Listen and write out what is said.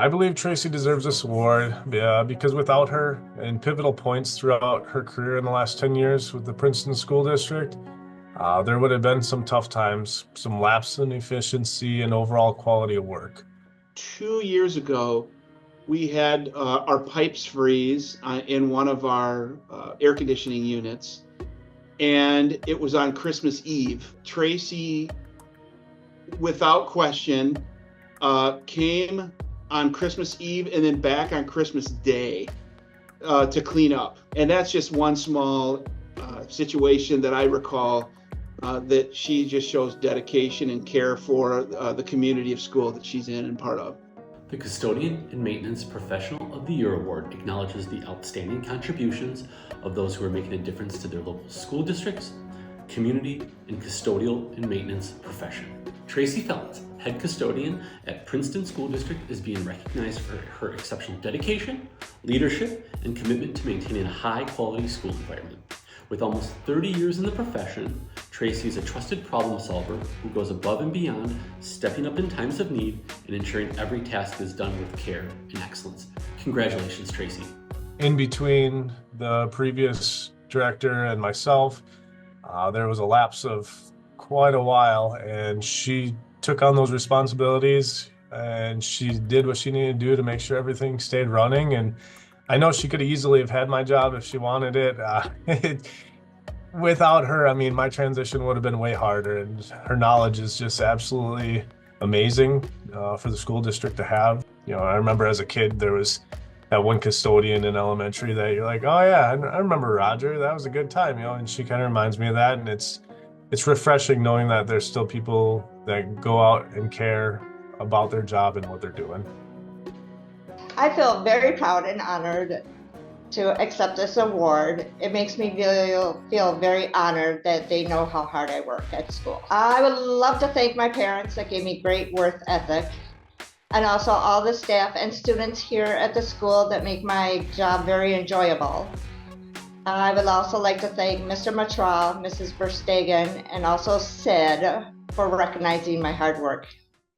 I believe Tracy deserves this award because without her in pivotal points throughout her career in the last 10 years with the Princeton School District, there would have been some tough times, some lapse in efficiency and overall quality of work. 2 years ago, we had our pipes freeze in one of our air conditioning units, and it was on Christmas Eve. Tracy, without question, came on Christmas Eve and then back on Christmas Day to clean up. And that's just one small situation that I recall that she just shows dedication and care for the community of school that she's in and part of. The Custodian and Maintenance Professional of the Year Award acknowledges the outstanding contributions of those who are making a difference to their local school districts, community, and custodial and maintenance profession. Tracy Fellenz, head custodian at Princeton School District, is being recognized for her exceptional dedication, leadership, and commitment to maintaining a high-quality school environment. With almost 30 years in the profession, Tracy is a trusted problem solver who goes above and beyond, stepping up in times of need and ensuring every task is done with care and excellence. Congratulations, Tracy. In between the previous director and myself, there was a lapse of quite a while, and she took on those responsibilities and she did what she needed to do to make sure everything stayed running. And I know she could easily have had my job if she wanted it. Without her, I mean, my transition would have been way harder, and her knowledge is just absolutely amazing for the school district to have. You know, I remember as a kid, there was that one custodian in elementary that you're like, oh yeah, I remember Roger. That was a good time, you know, and she kind of reminds me of that. And it's refreshing knowing that there's still people that go out and care about their job and what they're doing. I feel very proud and honored to accept this award. It makes me feel very honored that they know how hard I work at school. I would love to thank my parents that gave me great work ethic, and also all the staff and students here at the school that make my job very enjoyable. I would also like to thank Mr. Matra, Mrs. Verstegen, and also Sid for recognizing my hard work.